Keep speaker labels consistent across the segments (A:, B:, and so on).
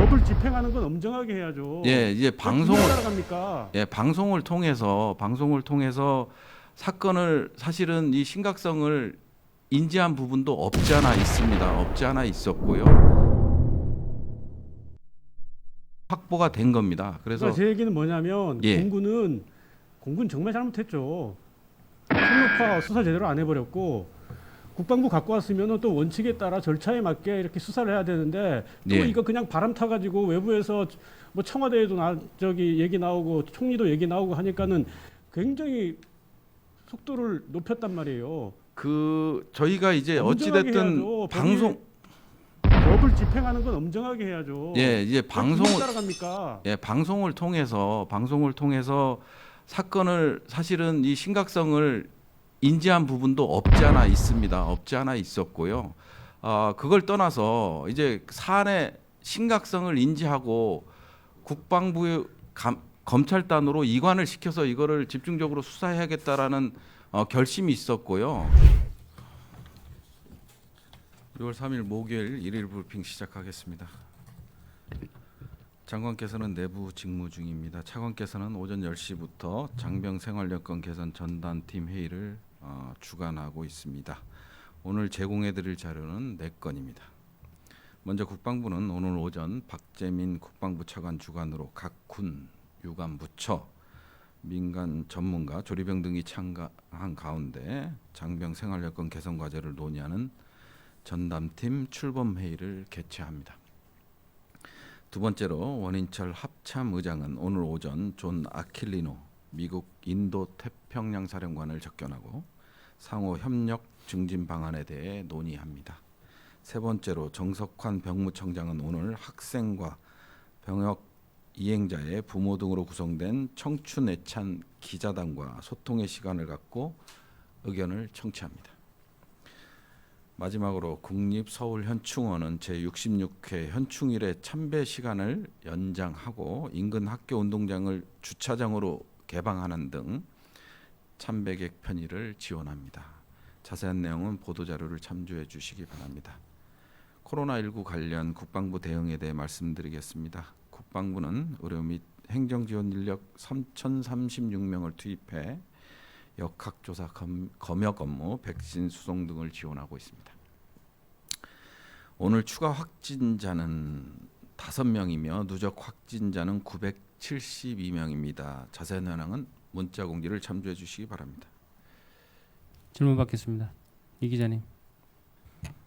A: 법을 집행하는 건 엄정하게 해야죠.
B: 예, 이제 방송을
A: 따라갑니까?
B: 예, 방송을 통해서 사건을 사실은 이 심각성을 인지한 부분도 없지 않아 있습니다. 없지 않아 있었고요. 확보가 된 겁니다. 그래서
A: 그러니까 제 얘기는 뭐냐면
B: 예.
A: 공군 정말 잘못했죠. 폭력화 수사 제대로 안 해버렸고 국방부 갖고 왔으면 또 원칙에 따라 절차에 맞게 이렇게 수사를 해야 되는데 또
B: 예.
A: 이거 그냥 바람 타가지고 외부에서 뭐 청와대에도 저기 얘기 나오고 총리도 얘기 나오고 하니까는 굉장히 속도를 높였단 말이에요.
B: 저희가 이제
A: 엄정하게
B: 어찌됐든
A: 해야죠. 법을 집행하는 건 엄정하게 해야죠.
B: 예, 이제
A: 따라갑니까?
B: 방송을 통해서 사건을 사실은 이 심각성을 인지한 부분도 없지 않아 있습니다. 없지 않아 있었고요. 그걸 떠나서 이제 사안의 심각성을 인지하고 국방부 검찰단으로 이관을 시켜서 이거를 집중적으로 수사해야겠다라는 결심이 있었고요. 6월 3일 목요일 일일 브리핑 시작하겠습니다. 장관께서는 내부 직무 중입니다. 차관께서는 오전 10시부터 장병 생활여건 개선 전담팀 회의를 주관하고 있습니다. 오늘 제공해드릴 자료는 4건입니다. 먼저 국방부는 오늘 오전 박재민 국방부 차관 주관으로 각 군, 유관 부처, 민간 전문가, 조리병 등이 참가한 가운데 장병 생활여건 개선 과제를 논의하는 전담팀 출범 회의를 개최합니다. 두 번째로 원인철 합참 의장은 오늘 오전 존 아킬리노 미국 인도 태평양 사령관을 접견하고 상호 협력 증진 방안에 대해 논의합니다. 세 번째로 정석환 병무청장은 오늘 학생과 병역 이행자의 부모 등으로 구성된 청춘 애찬 기자단과 소통의 시간을 갖고 의견을 청취합니다. 마지막으로 국립서울현충원은 제66회 현충일의 참배 시간을 연장하고 인근 학교 운동장을 주차장으로 개방하는 등 참배객 편의를 지원합니다. 자세한 내용은 보도자료를 참조해 주시기 바랍니다. 코로나19 관련 국방부 대응에 대해 말씀드리겠습니다. 국방부는 의료 및 행정지원 인력 3,036명을 투입해 역학조사, 검역 업무, 백신 수송 등을 지원하고 있습니다. 오늘 추가 확진자는 5명이며 누적 확진자는 972명입니다. 자세한 현황은 문자 공지를 참조해 주시기 바랍니다.
C: 질문 받겠습니다. 이 기자님.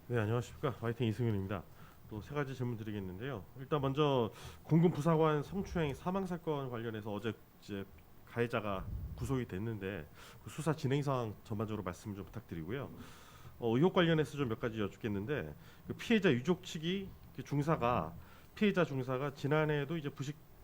D: 네, 안녕하십니까. 화이팅 이승윤입니다. 또 세 가지 질문 드리겠는데요. 일단 먼저 공군 부사관 성추행 사망 사건 관련해서 어제 이제 가해자가 구속이 됐는데 그 수사 진행 상황 전반적으로 말씀 좀 부탁드리고요. 의혹 관련해서 좀 몇 가지 여쭙겠는데 그 피해자 유족 측이 피해자 중사가 지난해에도 이제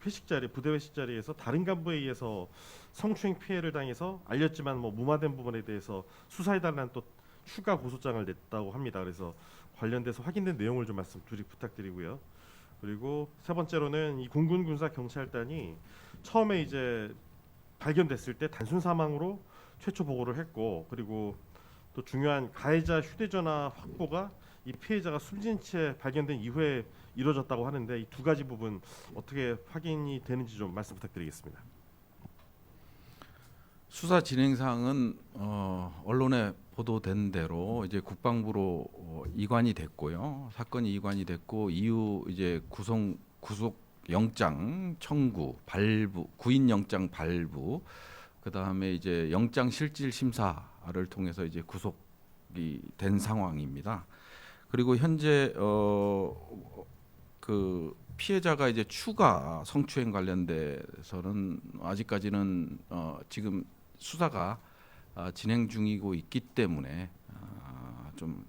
D: 회식 자리 부대 회식 자리에서 다른 간부에 의해서 성추행 피해를 당해서 알렸지만 뭐 무마된 부분에 대해서 수사해달라는 또 추가 고소장을 냈다고 합니다. 그래서 관련돼서 확인된 내용을 좀 말씀 부탁드리고요. 그리고 세 번째로는 이 공군 군사 경찰단이 처음에 이제 발견됐을 때 단순 사망으로 최초 보고를 했고, 그리고 또 중요한 가해자 휴대전화 확보가 이 피해자가 숨진 채 발견된 이후에 이루어졌다고 하는데 이 두 가지 부분 어떻게 확인이 되는지 좀 말씀 부탁드리겠습니다.
B: 수사 진행 사항은 언론에 보도된 대로 이제 국방부로 이관이 됐고요. 사건이 이관이 됐고 이후 이제 구속 영장 청구, 발부, 구인 영장 발부, 그 다음에 이제 영장 실질 심사를 통해서 이제 구속이 된 상황입니다. 그리고 현재 그 피해자가 이제 추가 성추행 관련돼서는 아직까지는 지금 수사가 진행 중이고 있기 때문에 좀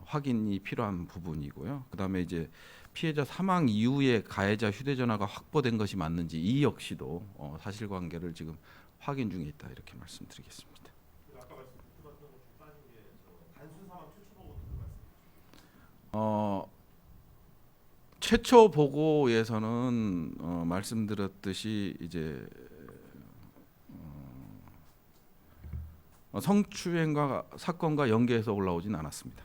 B: 확인이 필요한 부분이고요. 그다음에 이제 피해자 사망 이후에 가해자 휴대전화가 확보된 것이 맞는지 이 역시도 사실관계를 지금 확인 중에 있다 이렇게 말씀드리겠습니다.
D: 아까 말씀드렸던 것 중 빠진 게 단순 사망 최초 보고
B: 최초 보고에서는 말씀드렸듯이 이제 성추행과 사건과 연계해서 올라오진 않았습니다.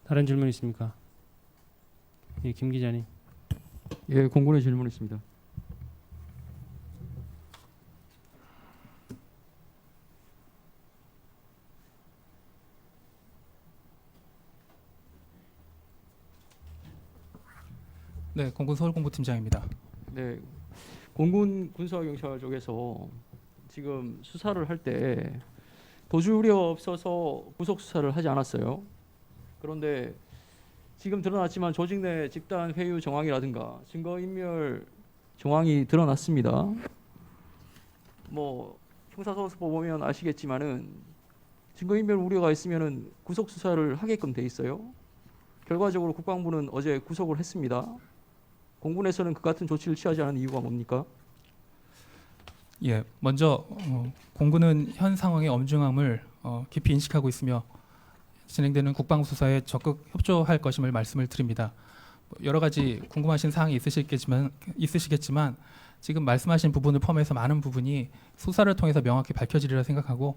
C: 다른 질문 있습니까? 예, 김 기자님.
E: 예, 공군의 질문 있습니다.
F: 네, 공군 서울공보팀장입니다.
E: 네, 공군 군사경찰 쪽에서 지금 수사를 할 때 도주 우려 없어서 구속 수사를 하지 않았어요. 그런데 지금 드러났지만 조직 내 집단 회유 정황이라든가 증거 인멸 정황이 드러났습니다. 뭐 형사소송법 보면 아시겠지만은 증거 인멸 우려가 있으면은 구속 수사를 하게끔 돼 있어요. 결과적으로 국방부는 어제 구속을 했습니다. 공군에서는 그 같은 조치를 취하지 않은 이유가 뭡니까?
F: 예, 먼저 공군은 현 상황의 엄중함을 깊이 인식하고 있으며 진행되는 국방부 수사에 적극 협조할 것임을 말씀을 드립니다. 여러 가지 궁금하신 사항이 있으시겠지만 지금 말씀하신 부분을 포함해서 많은 부분이 수사를 통해서 명확히 밝혀지리라 생각하고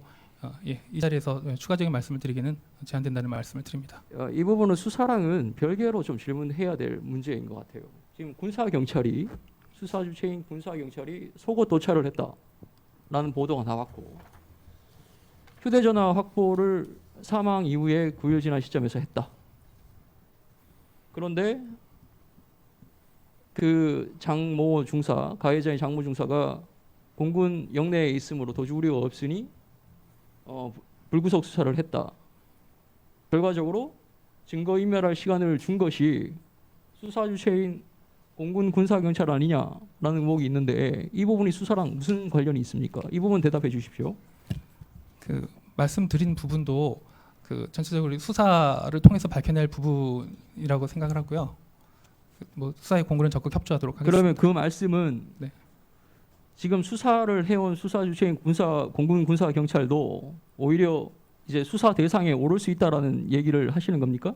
F: 예, 이 자리에서 추가적인 말씀을 드리기는 제한된다는 말씀을 드립니다.
E: 이 부분은 수사랑은 별개로 좀 질문해야 될 문제인 것 같아요. 지금 군사경찰이 수사 주체인 군사경찰이 속옷 도찰을 했다라는 보도가 나왔고 휴대전화 확보를 사망 이후에 9일 지난 시점에서 했다. 그런데 그 장모 중사, 가해자인 장모 중사가 공군 영내에 있으므로 도주 우려가 없으니 불구속 수사를 했다. 결과적으로 증거인멸할 시간을 준 것이 수사 주체인 공군 군사경찰 아니냐라는 의혹이 있는데 이 부분이 수사랑 무슨 관련이 있습니까? 이 부분 대답해 주십시오.
F: 그 말씀드린 부분도 그 전체적으로 수사를 통해서 밝혀낼 부분이라고 생각을 하고요. 뭐 수사에 공군은 적극 협조하도록 하겠습니다.
E: 그러면 그 말씀은
F: 네.
E: 지금 수사를 해온 수사 주체인 공군 군사경찰도 오히려 이제 수사 대상에 오를 수 있다라는 얘기를 하시는 겁니까?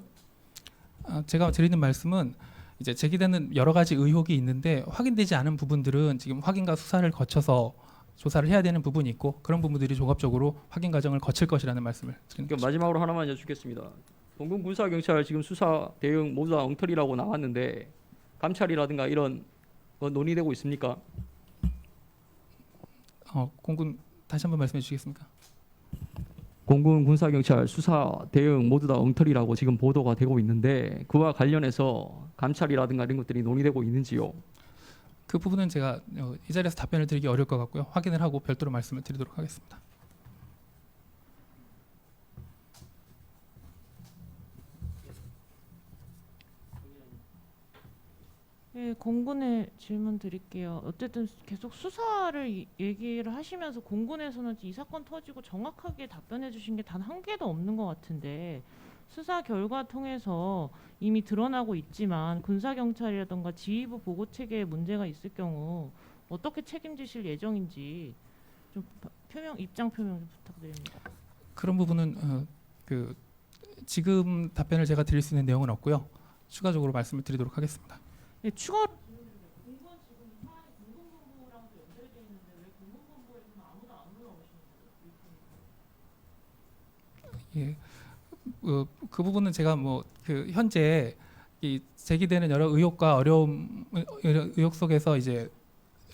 F: 제가 드리는 말씀은 이제 제기되는 여러 가지 의혹이 있는데 확인되지 않은 부분들은 지금 확인과 수사를 거쳐서 조사를 해야 되는 부분이 있고 그런 부분들이 종합적으로 확인 과정을 거칠 것이라는 말씀을 드리는
E: 그럼
F: 거죠.
E: 마지막으로 하나만 여쭙겠습니다. 공군 군사경찰 지금 수사 대응 모두 다 엉터리라고 나왔는데 감찰이라든가 이런 거 논의되고 있습니까?
F: 공군 다시 한번 말씀해 주시겠습니까?
E: 공군 군사경찰 수사 대응 모두 다 엉터리라고 지금 보도가 되고 있는데 그와 관련해서 감찰이라든가 이런 것들이 논의되고 있는지요?
F: 그 부분은 제가 이 자리에서 답변을 드리기 어려울 것 같고요. 확인을 하고 별도로 말씀을 드리도록 하겠습니다.
G: 네, 공군에 질문 드릴게요. 어쨌든 계속 수사를 얘기를 하시면서 공군에서는 이 사건 터지고 정확하게 답변해 주신 게 단 한 개도 없는 것 같은데 수사 결과 통해서 이미 드러나고 있지만 군사경찰이라던가 지휘부 보고 체계에 문제가 있을 경우 어떻게 책임지실 예정인지 좀 입장 표명 좀 부탁드립니다.
F: 그런 부분은 그 지금 답변을 제가 드릴 수 있는 내용은 없고요. 추가적으로 말씀을 드리도록 하겠습니다.
G: 네, 추가로
F: 예, 그 부분은 제가 뭐 그 현재 이 제기되는 여러 의혹과 의혹 속에서 이제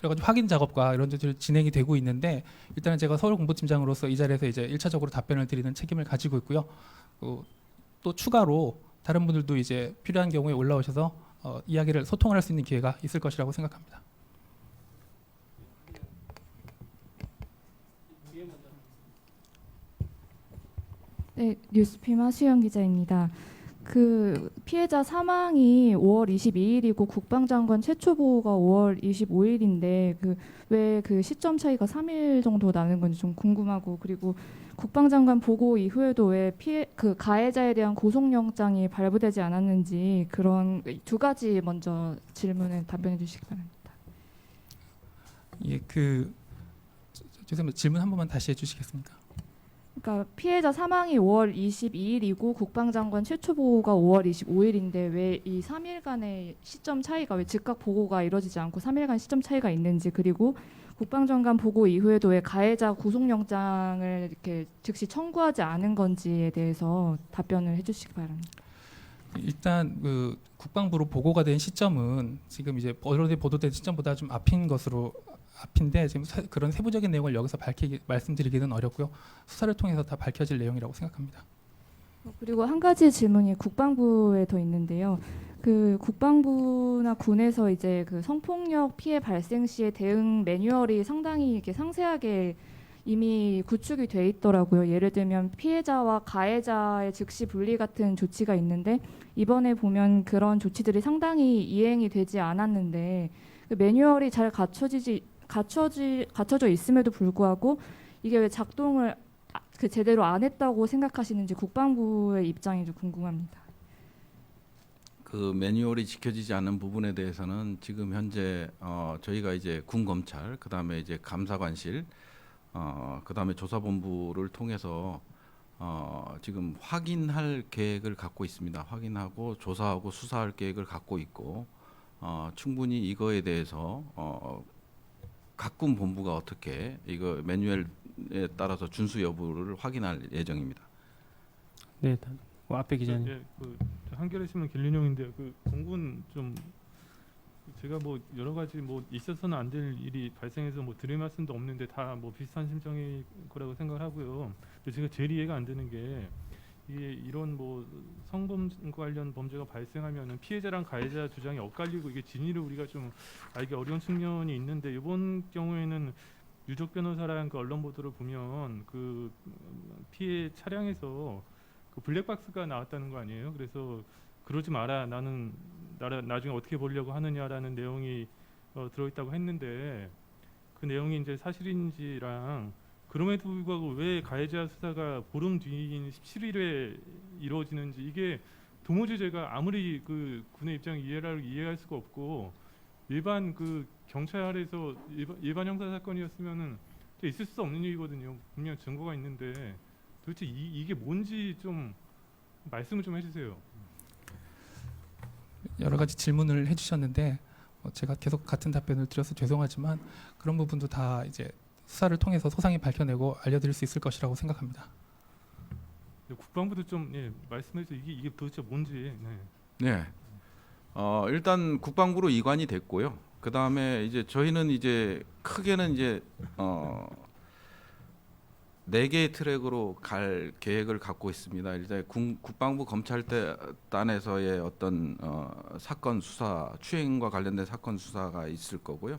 F: 여러 가지 확인 작업과 이런 것들이 진행이 되고 있는데 일단은 제가 서울 공보팀장으로서 이 자리에서 이제 1차적으로 답변을 드리는 책임을 가지고 있고요. 또 추가로 다른 분들도 이제 필요한 경우에 올라오셔서 이야기를 소통을 할 수 있는 기회가 있을 것이라고 생각합니다.
H: 네, 뉴스핌 하수영 기자입니다. 그 피해자 사망이 5월 22일이고 국방장관 최초 보고가 5월 25일인데 왜 그 시점 차이가 3일 정도 나는 건지 좀 궁금하고 그리고 국방장관 보고 이후에도 왜 그 가해자에 대한 고소영장이 발부되지 않았는지 그런 두 가지 먼저 질문에 답변해 주시기 바랍니다.
F: 예, 죄송합니다. 질문 한 번만 다시 해주시겠습니까?
H: 그러니까 피해자 사망이 5월 22일이고 국방장관 최초 보고가 5월 25일인데 왜 이 3일간의 시점 차이가 왜 즉각 보고가 이루어지지 않고 3일간 시점 차이가 있는지 그리고 국방장관 보고 이후에도 왜 가해자 구속영장을 이렇게 즉시 청구하지 않은 건지에 대해서 답변을 해주시기 바랍니다.
F: 일단 그 국방부로 보고가 된 시점은 지금 이제 언론에 보도된 시점보다 좀 앞인데 지금 그런 세부적인 내용을 여기서 말씀드리기는 어렵고요. 수사를 통해서 다 밝혀질 내용이라고 생각합니다.
H: 그리고 한 가지 질문이 국방부에 더 있는데요. 그 국방부나 군에서 이제 그 성폭력 피해 발생 시의 대응 매뉴얼이 상당히 이렇게 상세하게 이미 구축이 돼 있더라고요. 예를 들면 피해자와 가해자의 즉시 분리 같은 조치가 있는데 이번에 보면 그런 조치들이 상당히 이행이 되지 않았는데 그 매뉴얼이 잘 갖춰져 있음에도 불구하고 이게 왜 작동을 제대로 안 했다고 생각하시는지 국방부의 입장이 좀 궁금합니다.
B: 그 매뉴얼이 지켜지지 않는 부분에 대해서는 지금 현재 저희가 이제 군 검찰, 그다음에 이제 감사관실, 그다음에 조사본부를 통해서 지금 확인할 계획을 갖고 있습니다. 확인하고 조사하고 수사할 계획을 갖고 있고 충분히 이거에 대해서 각 군 본부가 어떻게 이거 매뉴얼에 따라서 준수 여부를 확인할 예정입니다.
C: 네, 앞에 기자님.
I: 예, 그 한겨레 신문 길린용인데 그 공군 좀 제가 뭐 여러 가지 뭐 있어서는 안 될 일이 발생해서 뭐 드릴 말씀도 없는데 다 뭐 비슷한 심정일 거라고 생각을 하고요. 근데 제가 제일 이해가 안 되는 게 이게 이런 뭐 성범 관련 범죄가 발생하면은 피해자랑 가해자 주장이 엇갈리고 이게 진위를 우리가 좀 알기 어려운 측면이 있는데 이번 경우에는 유족 변호사랑 그 언론 보도를 보면 그 피해 차량에서 그 블랙박스가 나왔다는 거 아니에요? 그래서 그러지 마라, 나는 나중에 어떻게 보려고 하느냐라는 내용이 들어있다고 했는데 그 내용이 이제 사실인지랑 그럼에도 불구하고 왜 가해자 수사가 보름 뒤인 17일에 이루어지는지 이게 도무지 제가 아무리 그 군의 입장을 이해할 수가 없고 일반 그 경찰에서 일반 형사 사건이었으면은 있을 수 없는 일이거든요. 분명 증거가 있는데 도대체 이게 뭔지 좀 말씀을 좀 해주세요.
F: 여러 가지 질문을 해주셨는데 제가 계속 같은 답변을 드려서 죄송하지만 그런 부분도 다 이제 수사를 통해서 소상히 밝혀내고 알려드릴 수 있을 것이라고 생각합니다.
I: 국방부도 좀 말씀해서 이게 도대체 뭔지.
B: 네. 일단 국방부로 이관이 됐고요. 그 다음에 이제 저희는 이제 크게는 이제 4개의 트랙으로 갈 계획을 갖고 있습니다. 일단 국방부 검찰단에서의 어떤 사건 수사, 추행과 관련된 사건 수사가 있을 거고요.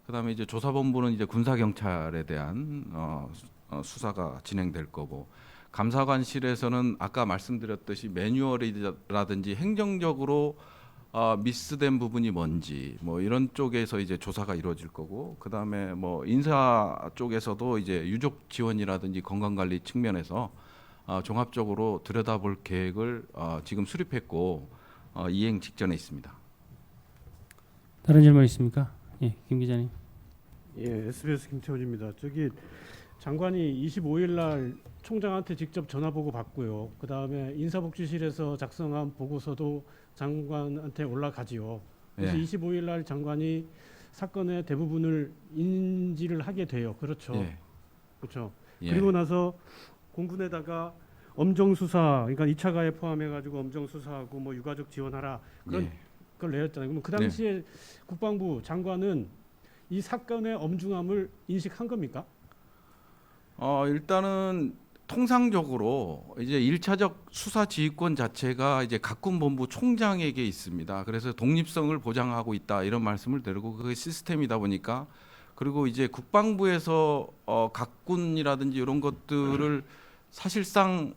B: 그다음에 이제 조사본부는 이제 군사경찰에 대한 수사가 진행될 거고, 감사관실에서는 아까 말씀드렸듯이 매뉴얼이라든지 행정적으로 미스된 부분이 뭔지 뭐 이런 쪽에서 이제 조사가 이루어질 거고, 그다음에 뭐 인사 쪽에서도 이제 유족 지원이라든지 건강관리 측면에서 종합적으로 들여다볼 계획을 지금 수립했고 이행 직전에 있습니다.
C: 다른 질문 있습니까? 예, 김 기자님.
A: 예, SBS 김태훈입니다. 저기 장관이 25일 날 총장한테 직접 전화 보고 받고요. 그 다음에 인사복지실에서 작성한 보고서도 장관한테 올라가지요. 그래서
B: 예.
A: 25일 날 장관이 사건의 대부분을 인지를 하게 돼요. 그렇죠.
B: 예.
A: 그렇죠.
B: 예.
A: 그리고 나서 공군에다가 엄정 수사, 그러니까 2차 가해 포함해가지고 엄정 수사하고 뭐 유가족 지원하라 그런
B: 예.
A: 걸 내렸잖아요. 그럼 그 당시에 국방부 장관은 이 사건의 엄중함을 인식한 겁니까?
B: 일단은 통상적으로 이제 1차적 수사 지휘권 자체가 이제 각군본부 총장에게 있습니다. 그래서 독립성을 보장하고 있다 이런 말씀을 드리고, 그게 시스템이다 보니까, 그리고 이제 국방부에서 각군이라든지 이런 것들을 사실상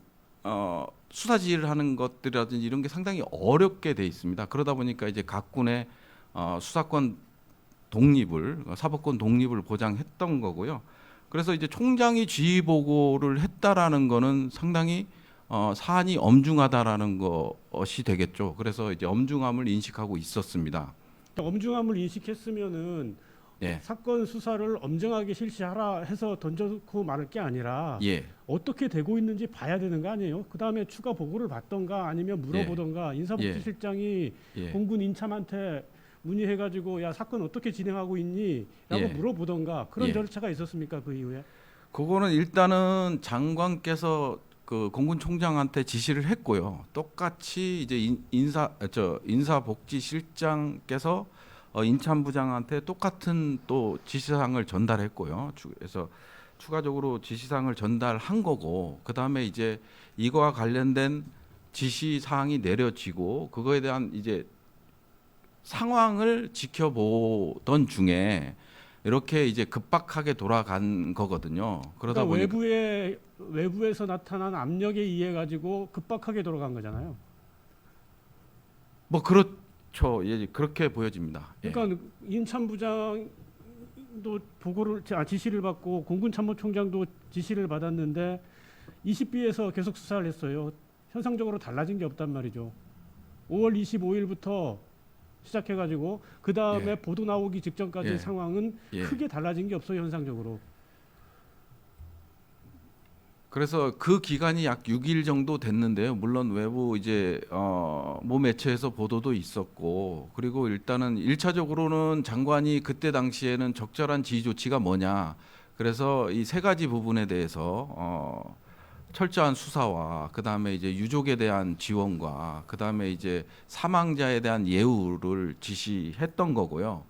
B: 수사 지휘를 하는 것들이라든지 이런 게 상당히 어렵게 돼 있습니다. 그러다 보니까 이제 각군의 수사권 독립을, 사법권 독립을 보장했던 거고요. 그래서 이제 총장이 지휘 보고를 했다라는 거는 상당히 사안이 엄중하다라는 것이 되겠죠. 그래서 이제 엄중함을 인식하고 있었습니다.
A: 엄중함을 인식했으면은
B: 예.
A: 사건 수사를 엄정하게 실시하라 해서 던져놓고 말할 게 아니라
B: 예.
A: 어떻게 되고 있는지 봐야 되는 거 아니에요? 그 다음에 추가 보고를 받던가 아니면 물어보던가 인사복지실장이
B: 예.
A: 공군 인참한테 문의해가지고 야 사건 어떻게 진행하고 있니? 라고
B: 예.
A: 물어보던가 그런
B: 예.
A: 절차가 있었습니까? 그 이후에?
B: 그거는 일단은 장관께서 그 공군 총장한테 지시를 했고요. 똑같이 이제 인사복지실장께서 인참부장한테 똑같은 또 지시사항을 전달했고요. 그래서 추가적으로 지시사항을 전달한 거고, 그 다음에 이제 이거와 관련된 지시사항이 내려지고 그거에 대한 이제 상황을 지켜보던 중에 이렇게 이제 급박하게 돌아간 거거든요. 그러다
A: 그러니까
B: 보니까
A: 외부에서 나타난 압력에 의해 가지고 급박하게 돌아간 거잖아요.
B: 뭐 그렇죠. 예, 그렇게 보여집니다. 예.
A: 그러니까 인참부장도 지시를 받고 공군참모총장도 지시를 받았는데 20비에서 계속 수사를 했어요. 현상적으로 달라진 게 없단 말이죠. 5월 25일부터 시작해가지고 그 다음에
B: 예.
A: 보도 나오기 직전까지
B: 예.
A: 상황은
B: 예.
A: 크게 달라진 게 없어요, 현상적으로.
B: 그래서 그 기간이 약 6일 정도 됐는데요. 물론 외부 이제 모 매체에서 보도도 있었고, 그리고 일단은 1차적으로는 장관이 그때 당시에는 적절한 지휘 조치가 뭐냐. 그래서 이 세 가지 부분에 대해서 철저한 수사와 그다음에 이제 유족에 대한 지원과 그다음에 이제 사망자에 대한 예우를 지시했던 거고요.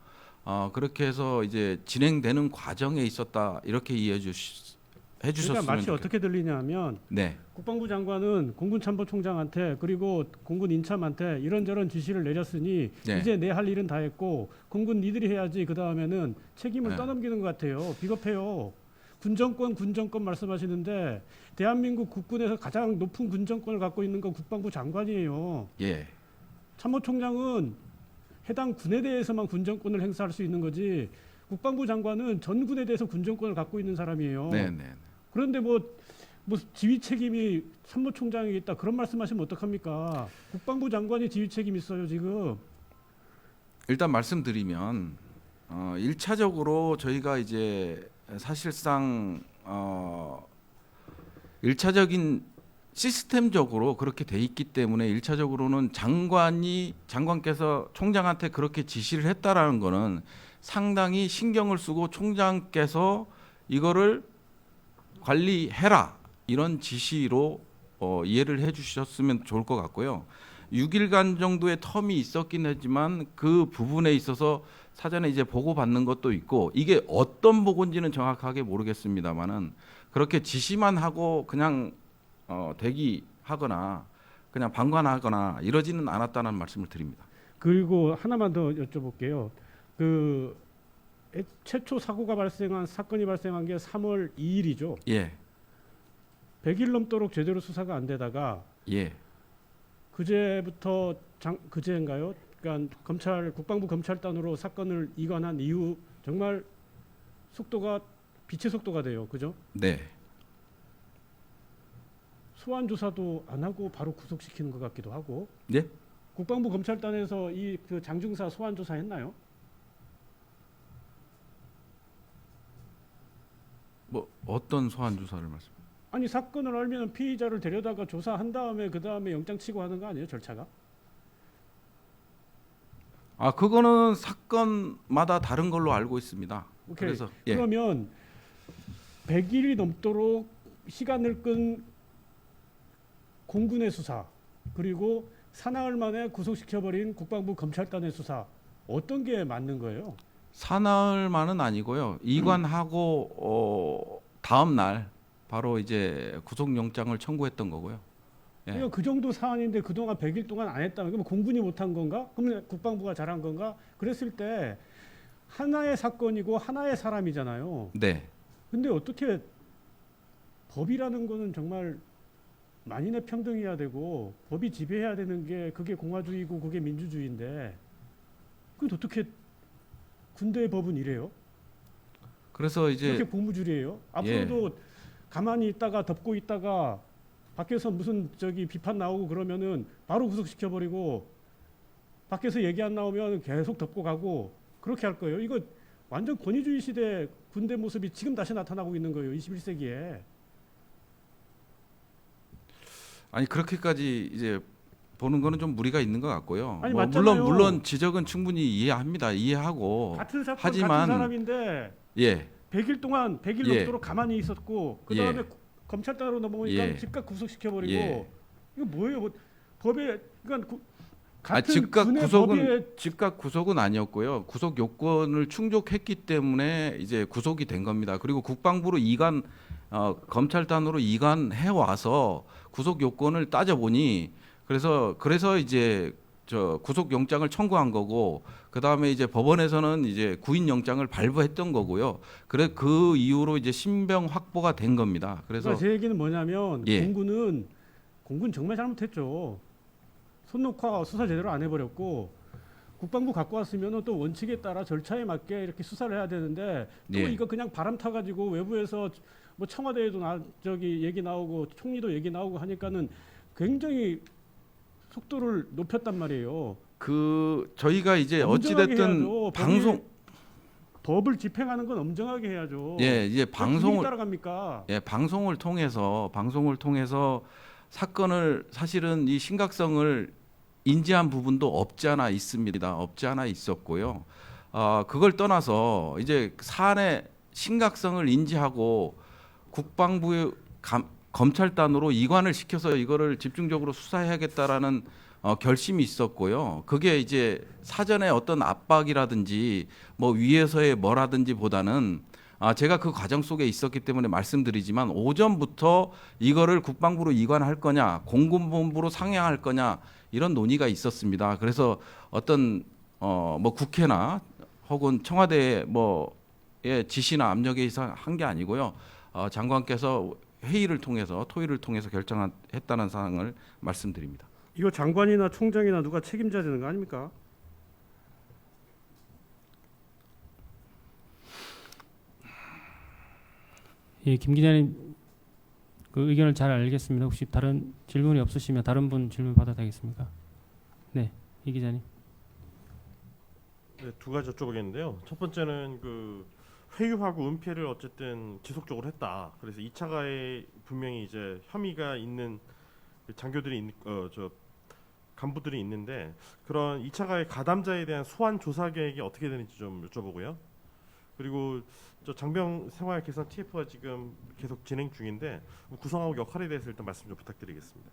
B: 그렇게 해서 이제 진행되는 과정에 있었다, 이렇게 이해해
A: 그러니까
B: 주셨으면
A: 마치
B: 좋겠습니다.
A: 어떻게 들리냐면
B: 네.
A: 국방부 장관은 공군참모총장한테 그리고 공군 인참한테 이런저런 지시를 내렸으니
B: 네.
A: 이제 내 할 일은 다 했고 공군 니들이 해야지, 그 다음에는 책임을
B: 네.
A: 떠넘기는 것 같아요. 비겁해요. 군정권 말씀하시는데 대한민국 국군에서 가장 높은 군정권을 갖고 있는 건 국방부 장관이에요.
B: 예.
A: 참모총장은 해당 군에 대해서만 군정권을 행사할 수 있는 거지, 국방부 장관은 전 군에 대해서 군정권을 갖고 있는 사람이에요.
B: 네, 네.
A: 그런데 뭐 지휘 책임이 참모총장에게 있다, 그런 말씀하시면 어떡합니까? 국방부 장관이 지휘 책임 있어요 지금.
B: 일단 말씀드리면 1차적으로 저희가 이제 사실상 1차적인 시스템적으로 그렇게 돼 있기 때문에 1차적으로는 장관께서 총장한테 그렇게 지시를 했다라는 거는 상당히 신경을 쓰고 총장께서 이거를 관리해라, 이런 지시로 이해를 해 주셨으면 좋을 것 같고요. 6일간 정도의 텀이 있었긴 하지만 그 부분에 있어서 사전에 이제 보고받는 것도 있고, 이게 어떤 보고인지는 정확하게 모르겠습니다만은 그렇게 지시만 하고 그냥 대기하거나 그냥 방관하거나 이러지는 않았다는 말씀을 드립니다.
A: 그리고 하나만 더 여쭤볼게요. 그 최초 사건이 발생한 게 3월 2일이죠.
B: 예,
A: 100일 넘도록 제대로 수사가 안 되다가
B: 예,
A: 그제인가요? 그러니까 국방부 검찰단으로 사건을 이관한 이후 정말 속도가 빛의 속도가 돼요. 그죠?
B: 네.
A: 소환 조사도 안 하고 바로 구속시키는 것 같기도 하고.
B: 네?
A: 국방부 검찰단에서 그 장중사 소환 조사 했나요?
B: 뭐 어떤 소환 조사를 말씀?
A: 아니, 사건을 알면 피의자를 데려다가 조사한 다음에 그 다음에 영장 치고 하는 거 아니에요, 절차가?
B: 그거는 사건마다 다른 걸로 알고 있습니다.
A: 오케이.
B: 그래서 예.
A: 그러면 100일이 넘도록 시간을 끈 공군의 수사, 그리고 사나흘 만에 구속시켜버린 국방부 검찰단의 수사, 어떤 게 맞는 거예요?
B: 사나흘만은 아니고요. 이관하고 다음 날 바로 이제 구속영장을 청구했던 거고요. 예.
A: 그러니까 그 정도 사안인데 그동안 100일 동안 안 했다면 그럼 공군이 못한 건가? 그러면 국방부가 잘한 건가? 그랬을 때 하나의 사건이고 하나의 사람이잖아요.
B: 네.
A: 근데 어떻게, 법이라는 거는 정말 만인의 평등해야 되고 법이 지배해야 되는 게, 그게 공화주의고 그게 민주주의인데, 그건 어떻게 군대의 법은 이래요?
B: 그래서 이제
A: 이렇게 고무줄이에요? 앞으로도 가만히 있다가 덮고 있다가 밖에서 무슨 비판 나오고 그러면은 바로 구속시켜버리고, 밖에서 얘기 안 나오면 계속 덮고 가고, 그렇게 할 거예요. 이거 완전 권위주의 시대 군대 모습이 지금 다시 나타나고 있는 거예요, 21세기에.
B: 아니 그렇게까지 이제 보는 거는 좀 무리가 있는 것 같고요.
A: 아니,
B: 뭐
A: 맞잖아요.
B: 물론 지적은 충분히 이해합니다. 이해하고
A: 같은 사건
B: 하지만
A: 같은 사람인데
B: 예.
A: 100일 동안 100일
B: 예.
A: 넘도록 가만히 있었고, 그 다음에
B: 예.
A: 검찰단으로 넘어오니까
B: 예.
A: 즉각 구속시켜버리고
B: 예.
A: 이거 뭐예요? 뭐 법에 그러니까 같은
B: 즉각
A: 군의
B: 구속은
A: 법에
B: 즉각 구속은 아니었고요. 구속 요건을 충족했기 때문에 이제 구속이 된 겁니다. 그리고 국방부로 이관 검찰단으로 이관해 와서 구속 요건을 따져 보니 그래서 이제 저 구속 영장을 청구한 거고 그다음에 이제 법원에서는 이제 구인 영장을 발부했던 거고요. 그 이후로 이제 신병 확보가 된 겁니다. 그래서
A: 그러니까 제 얘기는 뭐냐면
B: 예.
A: 공군 정말 잘못했죠. 손 놓고 수사 제대로 안 해버렸고 국방부 갖고 왔으면 또 원칙에 따라 절차에 맞게 이렇게 수사를 해야 되는데 또
B: 예.
A: 이거 그냥 바람 타가지고 외부에서 뭐 청와대에도 저기 얘기 나오고 총리도 얘기 나오고 하니까는 굉장히 속도를 높였단 말이에요.
B: 저희가 이제 어찌
A: 엄정하게
B: 됐든
A: 해야죠. 법을 집행하는 건 엄정하게 해야죠.
B: 예, 이제
A: 왜 분위기
B: 방송을
A: 따라갑니까?
B: 예, 방송을 통해서 사건을 사실은 이 심각성을 인지한 부분도 없지 않아 있습니다. 없지 않아 있었고요. 그걸 떠나서 이제 사안의 심각성을 인지하고 국방부 검찰단으로 이관을 시켜서 이거를 집중적으로 수사해야겠다라는 결심이 있었고요. 그게 이제 사전에 어떤 압박이라든지 뭐 위에서의 뭐라든지 보다는 제가 그 과정 속에 있었기 때문에 말씀드리지만 오전부터 이거를 국방부로 이관할 거냐 공군본부로 상향할 거냐 이런 논의가 있었습니다. 그래서 어떤 뭐 국회나 혹은 청와대의 뭐의 지시나 압력에 의해서 한 게 아니고요. 장관께서 토의를 통해서 결정했다는 사항을 말씀드립니다.
A: 이거 장관이나 총장이나 누가 책임져야 되는 거 아닙니까?
C: 예, 김 기자님 그 의견을 잘 알겠습니다. 혹시 다른 질문이 없으시면 다른 분 질문 받아도 되겠습니까? 네, 이 기자님.
D: 네, 두 가지 여쭤보겠는데요. 첫 번째는 그 회유하고 은폐를 어쨌든 지속적으로 했다. 그래서 2차 가해 분명히 이제 혐의가 있는 장교들이 간부들이 있는데 그런 2차 가해 가담자에 대한 소환 조사 계획이 어떻게 되는지 좀 여쭤보고요. 그리고 저 장병 생활 개선 TF가 지금 계속 진행 중인데 구성하고 역할에 대해서 일단 말씀 좀 부탁드리겠습니다.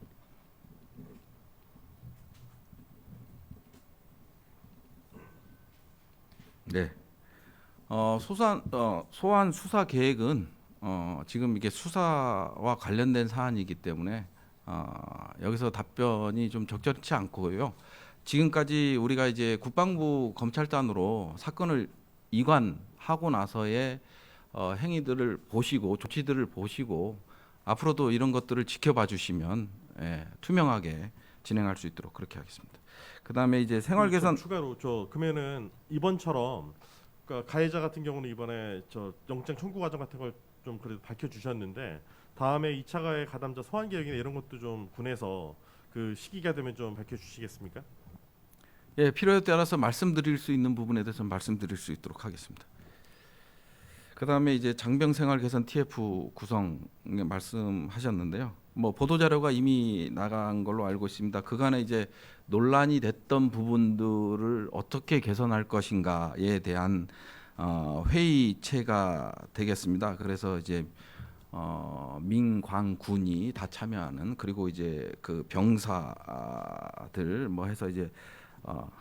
B: 네. 소환 수사 계획은 지금 이게 수사와 관련된 사안이기 때문에 여기서 답변이 좀 적절치 않고요. 지금까지 우리가 이제 국방부 검찰단으로 사건을 이관하고 나서의 행위들을 보시고 조치들을 보시고 앞으로도 이런 것들을 지켜봐 주시면 투명하게 진행할 수 있도록 그렇게 하겠습니다. 그다음에 이제 생활 개선
D: 추가로 그러면은 이번처럼 그러니까 가해자 같은 경우는 이번에 영장 청구 과정 같은 걸 좀 그래도 밝혀 주셨는데 다음에 2차 가해 가담자 소환 계획이나 이런 것도 좀 군에서 그 시기가 되면 좀 밝혀 주시겠습니까?
B: 예, 필요에 따라서 말씀드릴 수 있는 부분에 대해서 말씀드릴 수 있도록 하겠습니다. 그다음에 이제 장병 생활 개선 TF 구성 말씀하셨는데요. 뭐 보도 자료가 이미 나간 걸로 알고 있습니다. 그간에 이제 논란이 됐던 부분들을 어떻게 개선할 것인가에 대한 회의체가 되겠습니다. 그래서 이제 민광군이 다 참여하는 그리고 이제 그 병사들 뭐 해서 이제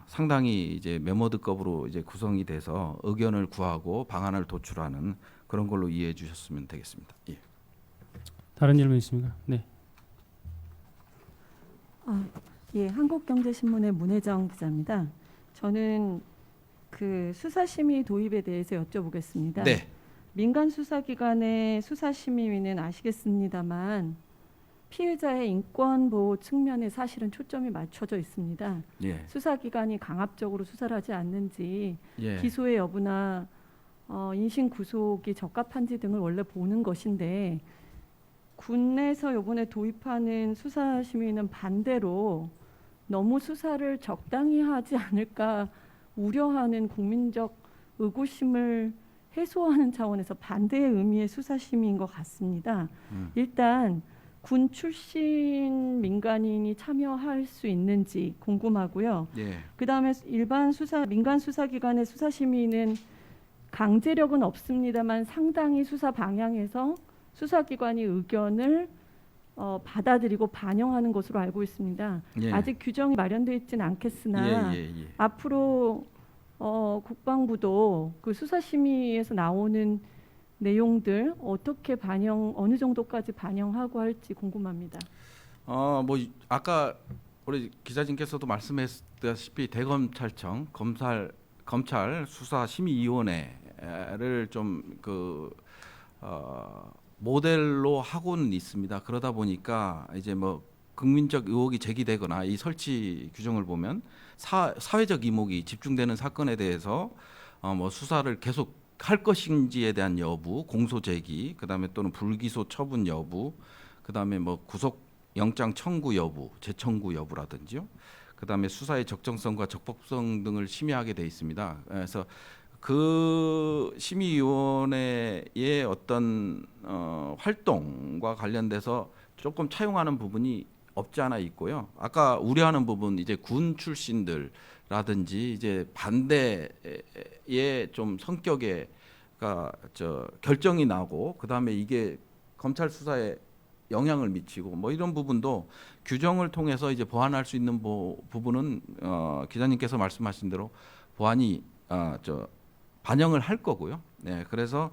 B: 상당히 이제 메모드급으로 이제 구성이 돼서 의견을 구하고 방안을 도출하는 그런 걸로 이해해 주셨으면 되겠습니다. 예.
C: 다른 질문 있습니까? 네.
J: 예, 한국경제신문의 문혜정 기자입니다. 저는 그 수사심의 도입에 대해서 여쭤보겠습니다.
B: 네.
J: 민간 수사기관의 수사심의위는 아시겠습니다만 피해자의 인권 보호 측면에 사실은 초점이 맞춰져 있습니다.
B: 예.
J: 수사기관이 강압적으로 수사를 하지 않는지
B: 예.
J: 기소의 여부나 인신 구속이 적합한지 등을 원래 보는 것인데 군에서 이번에 도입하는 수사심의는 반대로 너무 수사를 적당히 하지 않을까 우려하는 국민적 의구심을 해소하는 차원에서 반대의 의미의 수사심의인 것 같습니다. 일단 군 출신 민간인이 참여할 수 있는지 궁금하고요.
B: 예.
J: 그다음에 일반 민간 수사기관의 수사심의는 강제력은 없습니다만 상당히 수사 방향에서 수사기관이 의견을 받아들이고 반영하는 것으로 알고 있습니다.
B: 예.
J: 아직 규정이 마련되어 있지는 않겠으나
B: 예.
J: 앞으로 국방부도 그 수사심의에서 나오는 내용들 어떻게 어느 정도까지 반영하고 할지 궁금합니다.
B: 뭐 아까 우리 기자님께서도 말씀하셨다시피 대검찰청 검찰 수사심의위원회를 좀 모델로 하고는 있습니다. 그러다 보니까 이제 뭐 국민적 의혹이 제기되거나 이 설치 규정을 보면 사회적 이목이 집중되는 사건에 대해서 뭐 수사를 계속 할 것인지에 대한 여부, 공소 제기, 그다음에 또는 불기소 처분 여부, 그다음에 뭐 구속 영장 청구 여부, 재청구 여부라든지요. 그다음에 수사의 적정성과 적법성 등을 심의하게 돼 있습니다. 그래서 그 심의위원회의 어떤 활동과 관련돼서 조금 차용하는 부분이 없지 않아 있고요. 아까 우려하는 부분 이제 군 출신들라든지 이제 반대의 좀 성격에가 결정이 나고 그다음에 이게 검찰 수사에 영향을 미치고 뭐 이런 부분도 규정을 통해서 이제 보완할 수 있는 부분은 기자님께서 말씀하신 대로 보완이 반영을 할 거고요. 네, 그래서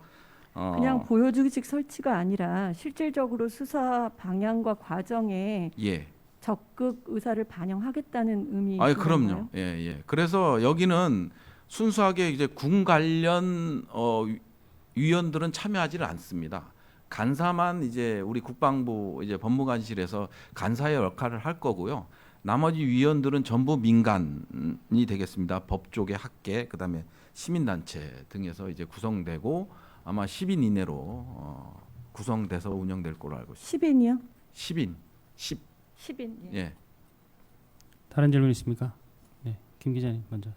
J: 그냥 보여주기식 설치가 아니라 실질적으로 수사 방향과 과정에
B: 예.
J: 적극 의사를 반영하겠다는 의미.
B: 그럼요. 예. 그래서 여기는 순수하게 이제 군 관련 위원들은 참여하지를 않습니다. 간사만 이제 우리 국방부 이제 법무관실에서 간사의 역할을 할 거고요. 나머지 위원들은 전부 민간이 되겠습니다. 법조계, 학계, 그다음에 시민단체 등에서 이제 구성되고 아마 10인 이내로 구성돼서 운영될 걸로 알고 있습니다.
J: 10인이요?
B: 10인.
J: 10인.
B: 예.
C: 다른 질문 있습니까? 네, 김 기자님 먼저.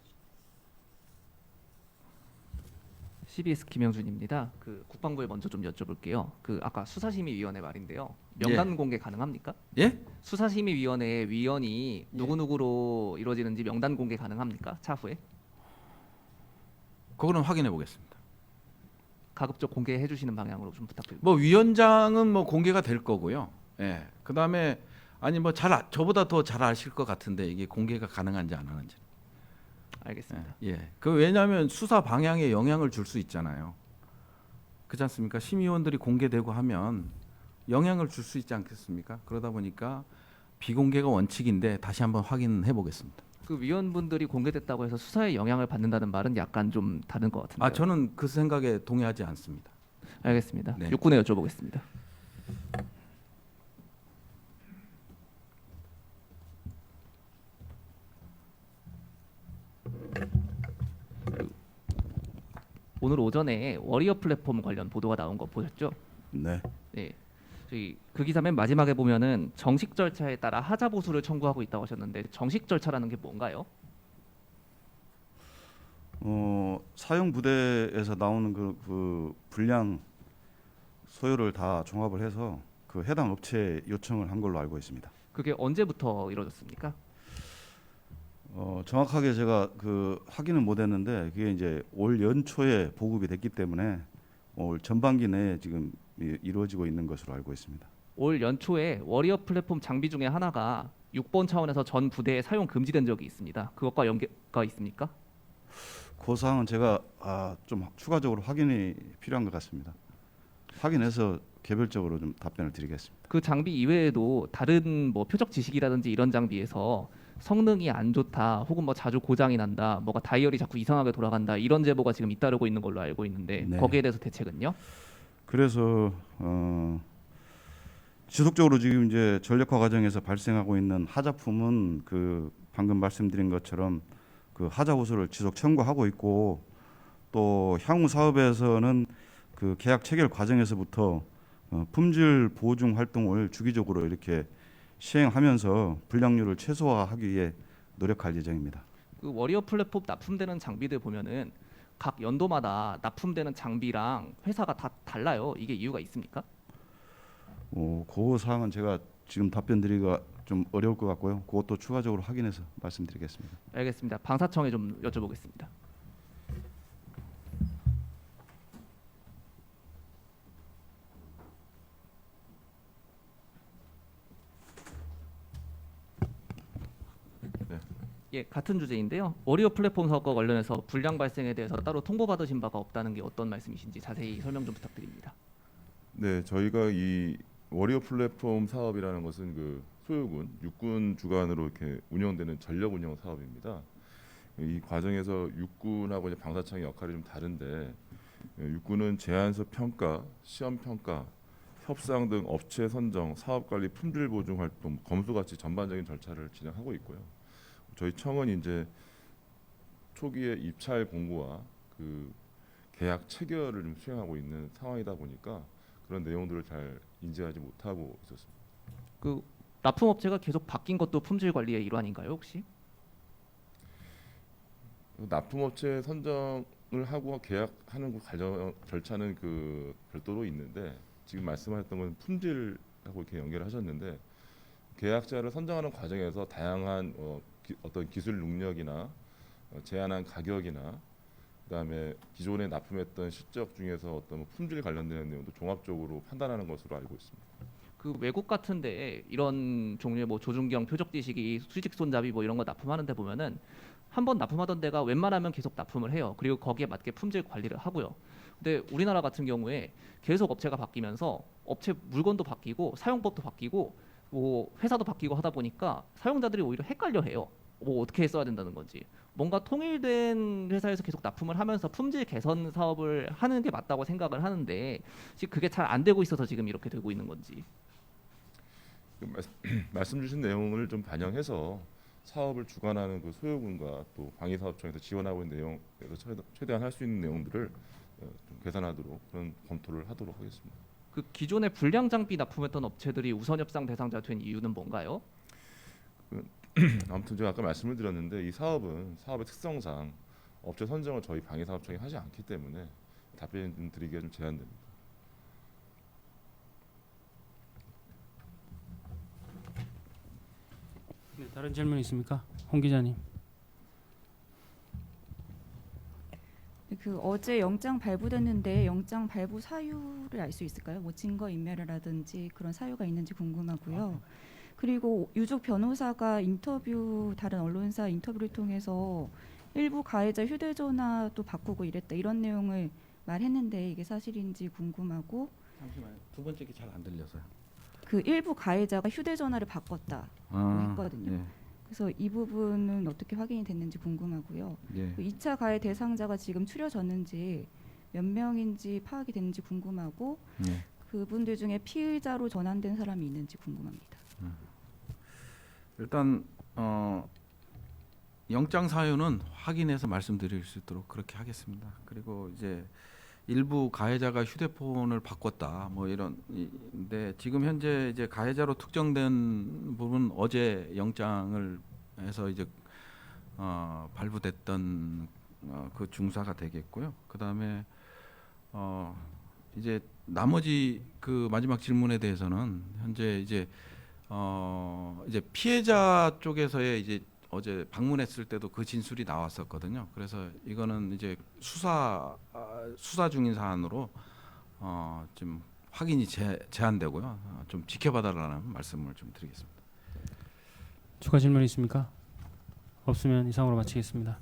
K: CBS 김영준입니다. 그 국방부에 먼저 좀 여쭤볼게요. 그 아까 수사심의위원회 말인데요. 명단 공개 가능합니까?
B: 예?
K: 수사심의위원회 위원이 누구누구로 이루어지는지 명단 공개 가능합니까? 차후에?
B: 그거는 확인해 보겠습니다.
K: 가급적 공개해 주시는 방향으로 좀 부탁드립니다.
B: 뭐 위원장은 뭐 공개가 될 거고요. 예. 그다음에 아니 뭐 저보다 더 잘 아실 것 같은데 이게 공개가 가능한지 안 하는지.
K: 알겠습니다.
B: 예. 그 왜냐하면 수사 방향에 영향을 줄 수 있잖아요. 그렇지 않습니까? 심의위원들이 공개되고 하면 영향을 줄 수 있지 않겠습니까? 그러다 보니까 비공개가 원칙인데 다시 한번 확인해 보겠습니다.
K: 그 위원분들이 공개됐다고 해서 수사에 영향을 받는다는 말은 약간 좀 다른 것 같은데요.
B: 저는 그 생각에 동의하지 않습니다.
K: 알겠습니다.
B: 네.
K: 육군에 여쭤보겠습니다. 오늘 오전에 워리어 플랫폼 관련 보도가 나온 거 보셨죠?
L: 네.
K: 네. 저희 그 기사 맨 마지막에 보면은 정식 절차에 따라 하자 보수를 청구하고 있다고 하셨는데 정식 절차라는 게 뭔가요?
L: 사용 부대에서 나오는 그 분량 소요를 다 종합을 해서 그 해당 업체에 요청을 한 걸로 알고 있습니다.
K: 그게 언제부터 이루어졌습니까?
L: 정확하게 제가 그 확인은 못했는데 그게 이제 올 연초에 보급이 됐기 때문에 올 전반기 내에 지금 이루어지고 있는 것으로 알고 있습니다.
K: 올 연초에 워리어 플랫폼 장비 중에 하나가 6번 차원에서 전 부대에 사용 금지된 적이 있습니다. 그것과 연계가 있습니까?
L: 그 사항은 제가 좀 추가적으로 확인이 필요한 것 같습니다. 확인해서 개별적으로 좀 답변을 드리겠습니다.
K: 그 장비 이외에도 다른 뭐 표적 지식이라든지 이런 장비에서 성능이 안 좋다, 혹은 뭐 자주 고장이 난다, 뭐가 다이얼이 자꾸 이상하게 돌아간다 이런 제보가 지금 잇따르고 있는 걸로 알고 있는데
L: 네.
K: 거기에 대해서 대책은요?
L: 그래서 지속적으로 지금 이제 전력화 과정에서 발생하고 있는 하자품은 그 방금 말씀드린 것처럼 그 하자 호수를 지속 청구하고 있고 또 향후 사업에서는 그 계약 체결 과정에서부터 품질 보증 활동을 주기적으로 이렇게 시행하면서 불량률을 최소화하기 위해 노력할 예정입니다.
K: 그 워리어 플랫폼 납품되는 장비들 보면은 각 연도마다 납품되는 장비랑 회사가 다 달라요. 이게 이유가 있습니까?
L: 그 사항은 제가 지금 답변 드리기가 좀 어려울 것 같고요. 그것도 추가적으로 확인해서 말씀드리겠습니다.
K: 알겠습니다. 방사청에 좀 여쭤보겠습니다. 예, 같은 주제인데요. 워리어 플랫폼 사업과 관련해서 불량 발생에 대해서 따로 통보받으신 바가 없다는 게 어떤 말씀이신지 자세히 설명 좀 부탁드립니다.
M: 네, 저희가 이 워리어 플랫폼 사업이라는 것은 그 소요군, 육군 주관으로 이렇게 운영되는 전력 운영 사업입니다. 이 과정에서 육군하고 이제 방사청의 역할이 좀 다른데, 육군은 제안서 평가, 시험 평가, 협상 등 업체 선정, 사업 관리, 품질 보증 활동, 검수 같이 전반적인 절차를 진행하고 있고요. 저희 청은 이제 초기에 입찰 공고와 그 계약 체결을 좀 수행하고 있는 상황이다 보니까 그런 내용들을 잘 인지하지 못하고 있었습니다.
K: 그 납품업체가 계속 바뀐 것도 품질 관리의 일환인가요, 혹시?
M: 납품업체 선정을 하고 계약하는 그 과정 절차는 그 별도로 있는데, 지금 말씀하셨던 건 품질하고 이렇게 연결하셨는데, 계약자를 선정하는 과정에서 다양한 어떤 기술 능력이나 제한한 가격이나 그다음에 기존에 납품했던 실적 중에서 어떤 품질 관련된 내용도 종합적으로 판단하는 것으로 알고 있습니다.
K: 그 외국 같은데 이런 종류의 뭐 조준경, 표적지시기, 수직 손잡이 뭐 이런 거 납품하는데 보면은 한 번 납품하던 데가 웬만하면 계속 납품을 해요. 그리고 거기에 맞게 품질 관리를 하고요. 근데 우리나라 같은 경우에 계속 업체가 바뀌면서 업체 물건도 바뀌고 사용법도 바뀌고 뭐 회사도 바뀌고 하다 보니까 사용자들이 오히려 헷갈려해요. 뭐 어떻게 써야 된다는 건지. 뭔가 통일된 회사에서 계속 납품을 하면서 품질 개선 사업을 하는 게 맞다고 생각을 하는데 지금 그게 잘 안 되고 있어서 지금 이렇게 되고 있는 건지.
M: 말씀 주신 내용을 좀 반영해서 사업을 주관하는 그 소요군과 또 방위사업청에서 지원하고 있는 내용에서 최대한 할 수 있는 내용들을 좀 개선하도록 그런 검토를 하도록 하겠습니다.
K: 그 기존에 불량 장비 납품했던 업체들이 우선 협상 대상자 된 이유는 뭔가요?
M: 아무튼 제가 아까 말씀을 드렸는데, 이 사업은 사업의 특성상 업체 선정을 저희 방위사업청이 하지 않기 때문에 답변 드리기가 좀 제한됩니다.
C: 네, 다른 질문 있습니까? 홍 기자님.
N: 그 어제 영장 발부됐는데 영장 발부 사유를 알 수 있을까요? 뭐 증거 인멸이라든지 그런 사유가 있는지 궁금하고요. 그리고 유족 변호사가 다른 언론사 인터뷰를 통해서 일부 가해자 휴대전화도 바꾸고 이랬다, 이런 내용을 말했는데 이게 사실인지 궁금하고.
B: 잠시만요. 두 번째 게 잘 안 들려서요.
N: 그 일부 가해자가 휴대전화를 바꿨다고 했거든요.
B: 예.
N: 그래서 이 부분은 어떻게 확인이 됐는지 궁금하고요.
B: 예.
N: 그 2차 가해 대상자가 지금 추려졌는지 몇 명인지 파악이 됐는지 궁금하고,
B: 예.
N: 그분들 중에 피의자로 전환된 사람이 있는지 궁금합니다.
B: 일단 영장 사유는 확인해서 말씀드릴 수 있도록 그렇게 하겠습니다. 그리고 이제 일부 가해자가 휴대폰을 바꿨다 뭐 이런데, 지금 현재 이제 가해자로 특정된 부분 어제 영장을 해서 이제 발부됐던 그 중사가 되겠고요. 그다음에 이제 나머지 그 마지막 질문에 대해서는 현재 이제 피해자 쪽에서의 이제 어제 방문했을 때도 그 진술이 나왔었거든요. 그래서 이거는 이제 수사 중인 사안으로 좀 확인이 제한되고요. 좀 지켜봐달라는 말씀을 좀 드리겠습니다.
C: 추가 질문 있습니까? 없으면 이상으로 마치겠습니다.